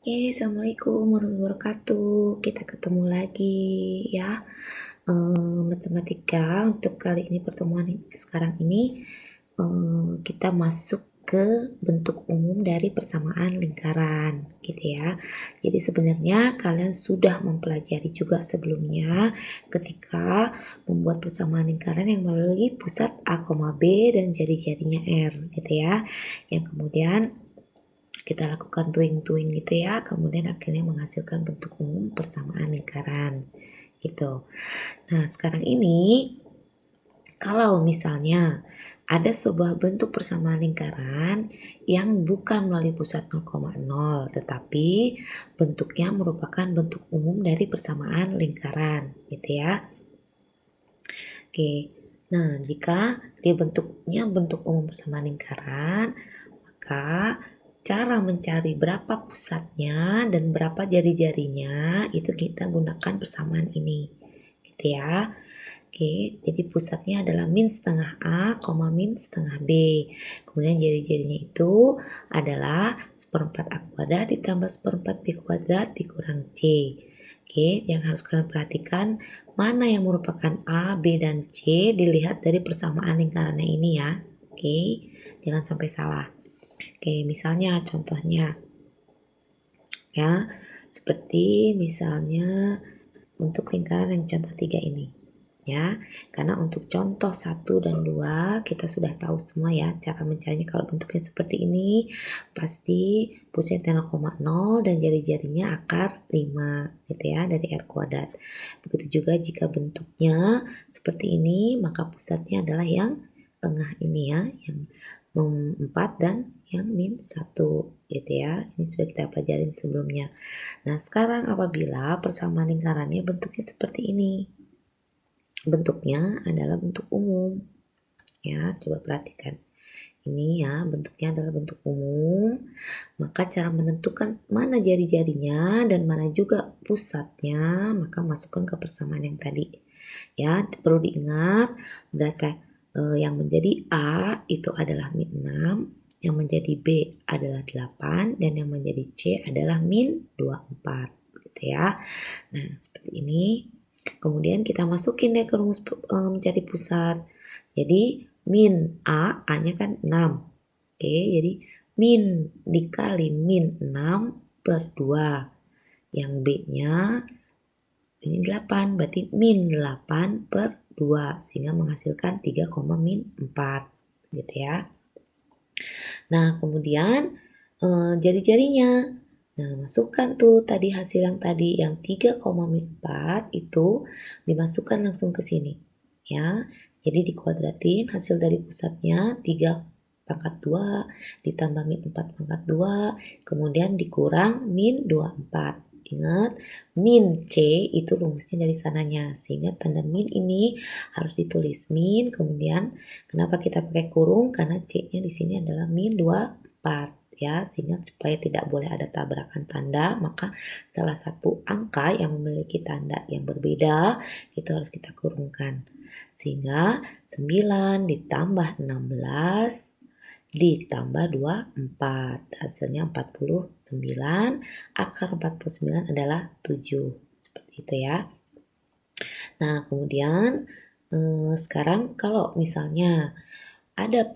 Assalamualaikum warahmatullahi wabarakatuh. Kita ketemu lagi ya. Matematika untuk kali ini pertemuan sekarang ini kita masuk ke bentuk umum dari persamaan lingkaran gitu ya. Jadi sebenarnya kalian sudah mempelajari juga sebelumnya ketika membuat persamaan lingkaran yang melalui pusat A, B dan jari-jarinya R gitu ya. Yang kemudian kita lakukan tuing-tuing gitu ya, kemudian akhirnya menghasilkan bentuk umum persamaan lingkaran gitu. Nah sekarang ini kalau misalnya ada sebuah bentuk persamaan lingkaran yang bukan melalui pusat 0,0 tetapi bentuknya merupakan bentuk umum dari persamaan lingkaran gitu ya. Oke, nah jika dia bentuknya bentuk umum persamaan lingkaran, maka cara mencari berapa pusatnya dan berapa jari-jarinya itu kita gunakan persamaan ini gitu ya. Oke, jadi pusatnya adalah min setengah A, min setengah B. Kemudian jari-jarinya itu adalah seperempat A kuadrat ditambah seperempat B kuadrat dikurang C. Oke, yang harus kalian perhatikan mana yang merupakan A, B, dan C dilihat dari persamaan lingkarannya ini ya. Oke, jangan sampai salah. Oke, misalnya contohnya ya, seperti misalnya untuk lingkaran yang contoh 3 ini. Ya, karena untuk contoh 1 dan 2 kita sudah tahu semua ya cara mencarinya. Kalau bentuknya seperti ini pasti pusatnya 0,0 dan jari-jarinya akar 5 gitu ya dari R kuadrat. Begitu juga jika bentuknya seperti ini maka pusatnya adalah yang tengah ini ya, yang 4 dan yang min 1 gitu ya. Ini sudah kita pelajarin sebelumnya. Nah, sekarang apabila persamaan lingkarannya bentuknya seperti ini. Bentuknya adalah bentuk umum. Ya, coba perhatikan. Ini ya, bentuknya adalah bentuk umum. Maka cara menentukan mana jari-jarinya dan mana juga pusatnya, maka masukkan ke persamaan yang tadi. Ya, perlu diingat berarti yang menjadi A itu adalah min 6, yang menjadi B adalah 8 dan yang menjadi C adalah min 24 gitu ya. Nah, seperti ini. Kemudian kita masukin deh ke rumus mencari pusat. Jadi min A, A-nya kan 6. Oke, jadi min dikali min 6 per 2. Yang B-nya ini 8, berarti min 8 per 2. Sehingga menghasilkan 3, min 4. Gitu ya. Nah, kemudian jari-jarinya. Nah, masukkan tuh tadi hasil yang tadi yang 3,4 itu dimasukkan langsung ke sini ya. Jadi dikuadratin hasil dari pusatnya 3 pangkat 2 ditambah min 4 pangkat 2 kemudian dikurang min 24. Ingat, min C itu rumusnya dari sananya sehingga tanda min ini harus ditulis min kemudian kenapa kita pakai kurung karena C-nya di sini adalah min 24. Ya, sehingga supaya tidak boleh ada tabrakan tanda, maka salah satu angka yang memiliki tanda yang berbeda itu harus kita kurungkan. Sehingga 9 ditambah 16 ditambah 24, hasilnya 49, akar 49 adalah 7. Seperti itu ya. Nah, kemudian sekarang kalau misalnya ada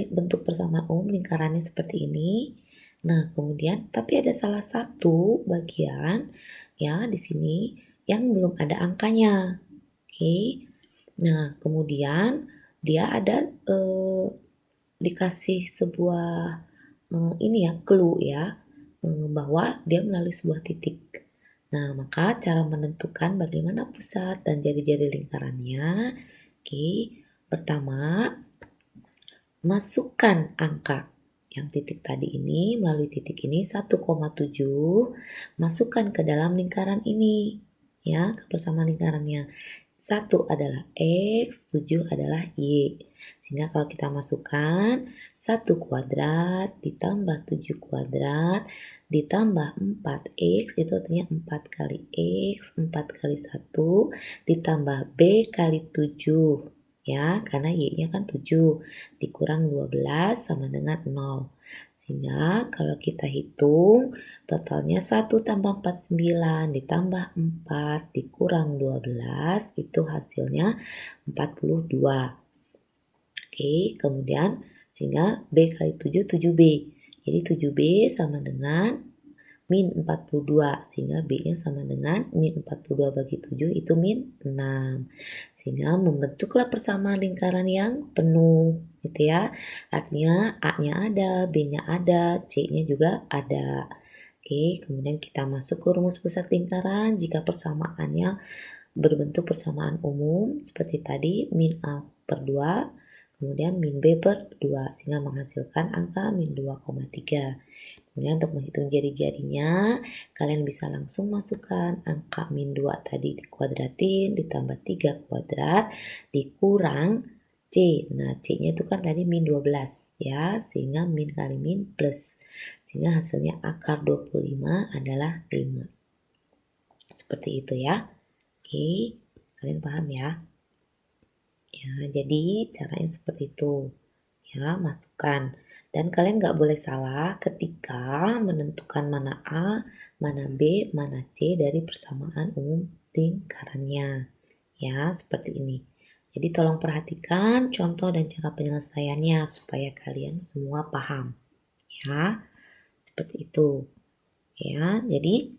bentuk persamaan umum lingkarannya seperti ini. Nah, kemudian tapi ada salah satu bagian ya di sini yang belum ada angkanya. Oke. Nah, kemudian dia ada dikasih sebuah ini ya, clue ya, bahwa dia melalui sebuah titik. Nah, maka cara menentukan bagaimana pusat dan jari-jari lingkarannya. Oke, pertama masukkan angka yang titik tadi ini melalui titik ini 1,7 masukkan ke dalam lingkaran ini ya, ke persamaan lingkarannya. 1 adalah X, 7 adalah Y. Sehingga kalau kita masukkan 1 kuadrat ditambah 7 kuadrat ditambah 4X itu artinya 4 kali X, 4 kali 1 ditambah B kali 7. Ya, karena Y-nya kan 7 dikurang 12 sama dengan 0. Sehingga kalau kita hitung totalnya 1 tambah 49 ditambah 4 dikurang 12 itu hasilnya 42. Oke, kemudian sehingga B kali 7, 7B. Jadi 7B sama dengan min 42, sehingga B-nya sama dengan min 42 bagi 7 itu min 6. Sehingga membentuklah persamaan lingkaran yang penuh, gitu ya. Artinya A-nya ada, B-nya ada, C-nya juga ada. Oke, kemudian kita masuk ke rumus pusat lingkaran jika persamaannya berbentuk persamaan umum seperti tadi min A per 2, kemudian min B per 2, sehingga menghasilkan angka min 2,3. Kemudian untuk menghitung jari-jarinya, kalian bisa langsung masukkan angka min 2 tadi dikuadratin, ditambah 3 kuadrat, dikurang C. Nah, C-nya itu kan tadi min 12 ya, sehingga min kali min plus. Sehingga hasilnya akar 25 adalah 5. Seperti itu ya. Oke, kalian paham ya? Ya, jadi caranya seperti itu. Ya, masukkan. Dan kalian nggak boleh salah ketika menentukan mana A, mana B, mana C dari persamaan umum lingkarannya. Ya, seperti ini. Jadi tolong perhatikan contoh dan cara penyelesaiannya supaya kalian semua paham. Ya, seperti itu. Ya, jadi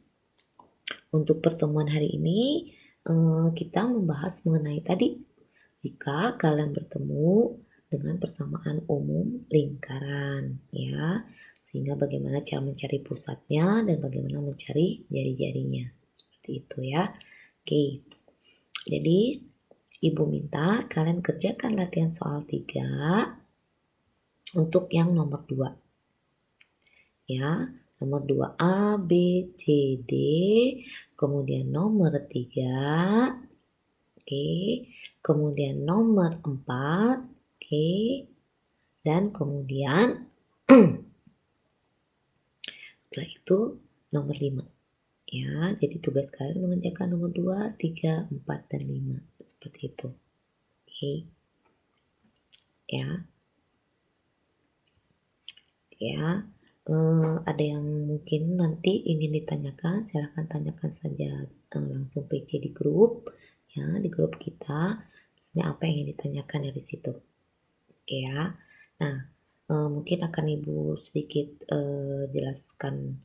untuk pertemuan hari ini kita membahas mengenai tadi jika kalian bertemu dengan persamaan umum lingkaran ya, sehingga bagaimana cara mencari pusatnya dan bagaimana mencari jari-jarinya seperti itu ya. Oke, jadi ibu minta kalian kerjakan latihan soal 3 untuk yang nomor 2 ya. Nomor 2 A, B, C, D, kemudian nomor 3, oke, kemudian nomor 4, oke, dan kemudian setelah itu nomor 5 ya. Jadi tugas kalian mengerjakan nomor 2, 3, 4, dan 5 seperti itu. Oke ya. Ya, ada yang mungkin nanti ingin ditanyakan, silahkan tanyakan saja langsung PC di grup ya, di grup kita. Maksudnya apa yang ingin ditanyakan dari situ. Oke ya. Nah, mungkin akan Ibu sedikit jelaskan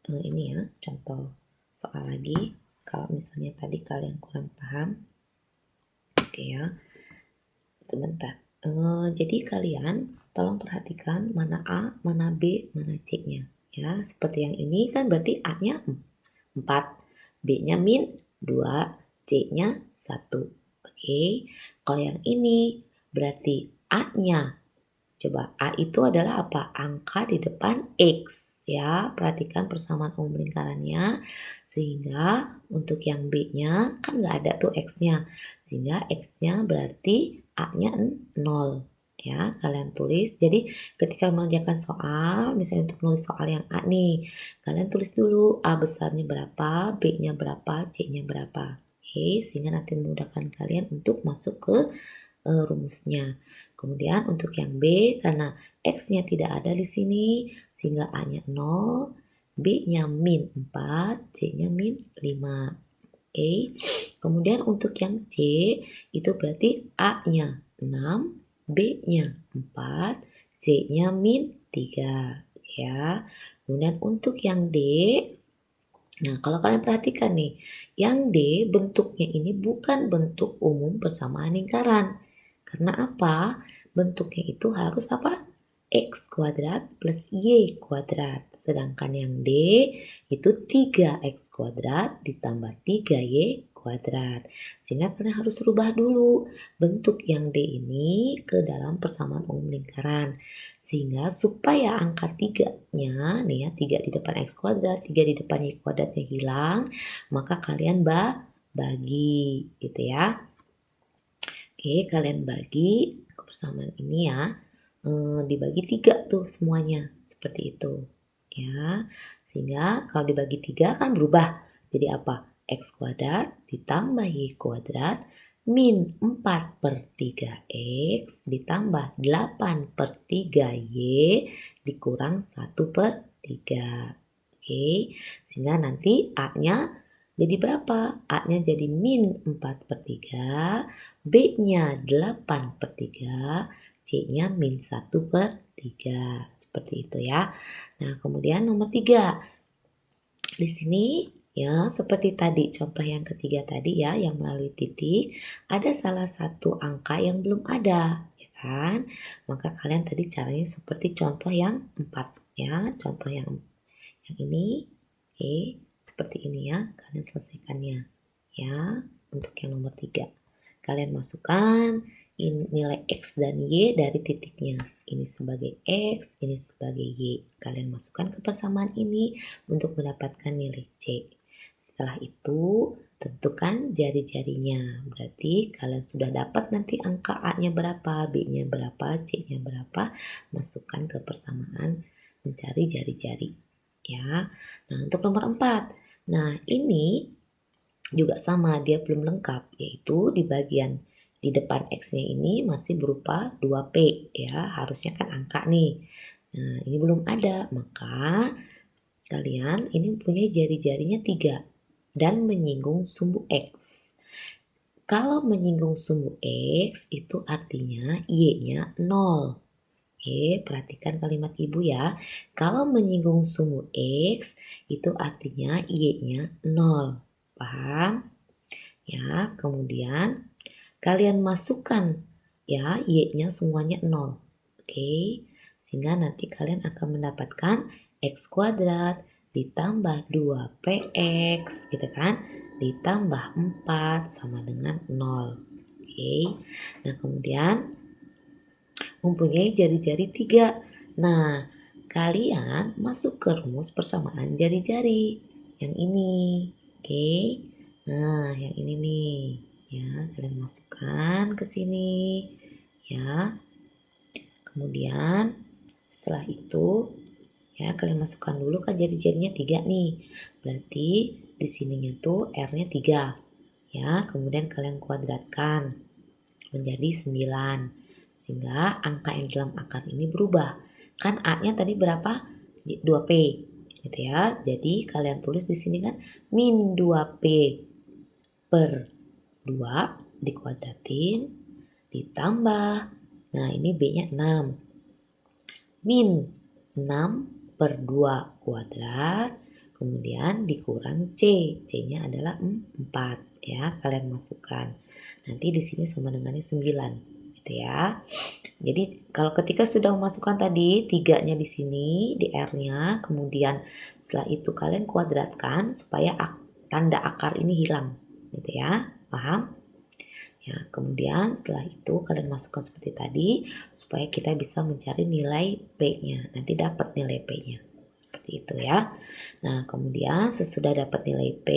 ini ya, contoh soal lagi. Kalau misalnya tadi kalian kurang paham. Oke ya. Sebentar. Jadi kalian tolong perhatikan mana A, mana B, mana C-nya. Ya, seperti yang ini kan berarti A-nya 4, B-nya min 2, C-nya 1. Oke. Kalau yang ini berarti A-nya, coba A itu adalah apa? Angka di depan X ya. Perhatikan persamaan umum lingkarannya. Sehingga untuk yang B-nya kan nggak ada tuh X-nya. Sehingga X-nya berarti A-nya 0 ya. Kalian tulis. Jadi ketika mengerjakan soal, misalnya untuk nulis soal yang A nih, kalian tulis dulu A besarnya berapa, B-nya berapa, C-nya berapa. Oke, sehingga nanti memudahkan kalian untuk masuk ke rumusnya. Kemudian untuk yang B, karena X-nya tidak ada di sini, sehingga A-nya 0, B-nya min 4, C-nya min 5. Oke. Kemudian untuk yang C, itu berarti A-nya 6, B-nya 4, C-nya min 3. Ya. Kemudian untuk yang D, nah kalau kalian perhatikan nih, yang D bentuknya ini bukan bentuk umum persamaan lingkaran. Karena apa? Bentuknya itu harus apa? X kuadrat plus Y kuadrat. Sedangkan yang D itu 3X kuadrat ditambah 3Y kuadrat. Sehingga kalian harus rubah dulu bentuk yang D ini ke dalam persamaan umum lingkaran. Sehingga supaya angka 3-nya, nih ya, 3 di depan X kuadrat, 3 di depan Y kuadratnya hilang, maka kalian bagi gitu ya. Oke, kalian bagi persamaan ini ya, dibagi 3 tuh semuanya, seperti itu. Ya, sehingga kalau dibagi 3 kan berubah. Jadi apa? X kuadrat ditambah Y kuadrat min 4/3x ditambah 8/3y dikurang 1/3. Oke, sehingga nanti A-nya jadi berapa? A-nya jadi min 4/3, B-nya 8/3, C-nya min 1/3. Seperti itu ya. Nah, kemudian nomor 3. Di sini ya, seperti tadi contoh yang ketiga tadi ya, yang melalui titik, ada salah satu angka yang belum ada, ya kan? Maka kalian tadi caranya seperti contoh yang 4 ya, contoh yang ini. Oke, seperti ini ya, kalian selesaikannya ya. Untuk yang nomor 3, kalian masukkan nilai X dan Y dari titiknya. Ini sebagai X, ini sebagai Y. Kalian masukkan ke persamaan ini untuk mendapatkan nilai C. Setelah itu, tentukan jari-jarinya. Berarti kalian sudah dapat nanti angka A-nya berapa, B-nya berapa, C-nya berapa. Masukkan ke persamaan mencari jari-jari. Ya. Nah, untuk nomor 4. Nah, ini juga sama, dia belum lengkap, yaitu di bagian di depan X-nya ini masih berupa 2P ya, harusnya kan angka nih. Nah, ini belum ada, maka kalian ini punya jari-jarinya 3 dan menyinggung sumbu X. Kalau menyinggung sumbu X itu artinya Y-nya 0. Oke, perhatikan kalimat ibu ya. Kalau menyinggung sumbu X itu artinya Y-nya 0. Paham? Ya, kemudian kalian masukkan ya Y-nya semuanya 0. Oke, sehingga nanti kalian akan mendapatkan X kuadrat ditambah 2PX gitu kan, ditambah 4 sama dengan 0. Oke, nah kemudian mempunyai jari-jari 3. Nah, kalian masuk ke rumus persamaan jari-jari yang ini. Oke. Nah, yang ini nih. Ya, kalian masukkan ke sini. Ya. Kemudian setelah itu ya kalian masukkan dulu kan jari-jarinya 3 nih. Berarti di sininya tuh R-nya 3. Ya, kemudian kalian kuadratkan menjadi 9. Sehingga angka yang dalam akar ini berubah. Kan A-nya tadi berapa? 2P. Gitu ya. Jadi kalian tulis di sini kan min 2P per 2 dikuadratin ditambah. Nah, ini B-nya 6. Min 6 per 2 kuadrat. Kemudian dikurang C. C-nya adalah 4 ya. Kalian masukkan. Nanti di sini sama dengannya 9. Gitu ya. Jadi kalau ketika sudah memasukkan tadi 3-nya di sini di R-nya, kemudian setelah itu kalian kuadratkan supaya tanda akar ini hilang, gitu ya. Paham? Ya, kemudian setelah itu kalian masukkan seperti tadi supaya kita bisa mencari nilai P-nya. Nanti dapat nilai P-nya. Seperti itu ya. Nah, kemudian sesudah dapat nilai P,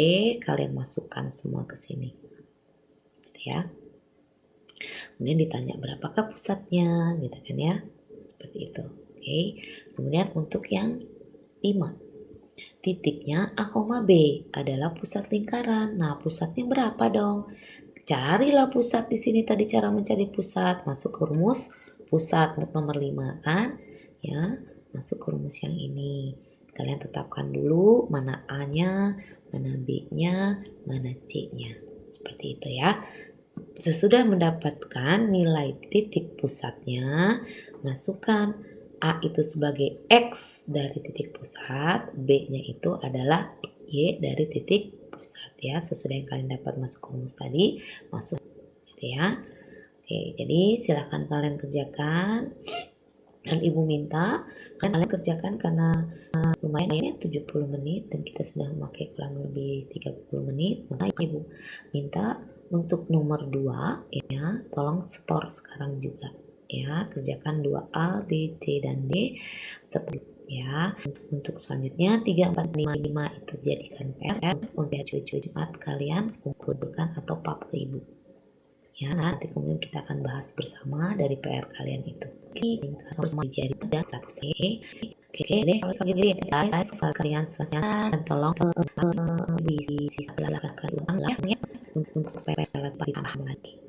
kalian masukkan semua ke sini. Gitu ya. Kemudian ditanya berapakah pusatnya, gitu kan ya. Seperti itu. Oke. Kemudian untuk yang 5. Titiknya A, B adalah pusat lingkaran. Nah, pusatnya berapa dong? Carilah pusat di sini tadi cara mencari pusat. Masuk ke rumus pusat untuk nomor 5 kan? Ya, masuk ke rumus yang ini. Kalian tetapkan dulu mana A-nya, mana B-nya, mana C-nya. Seperti itu ya. Sesudah mendapatkan nilai titik pusatnya, masukkan A itu sebagai X dari titik pusat, B-nya itu adalah Y dari titik pusat ya. Sesudah yang kalian dapat masuk rumus tadi, masuk gitu ya. Oke, jadi silahkan kalian kerjakan. Dan ibu minta kalian kerjakan karena lumayan ya 70 menit dan kita sudah memakai kurang lebih 30 menit. Maka ibu minta untuk nomor 2 ya, tolong setor sekarang juga ya, kerjakan 2A, B, C dan D setor ya. Untuk selanjutnya 3, 4, 5 itu jadikan PR untuk hari Jumat kalian kumpulkan atau pap ke ibu. Ya, nanti kemudian kita akan bahas bersama dari PR kalian itu. Oke, jadi pada satu C. Oke deh, kalau kalian selesai dan tolong silakan ulang ya. untuk supaya lebih paham lagi.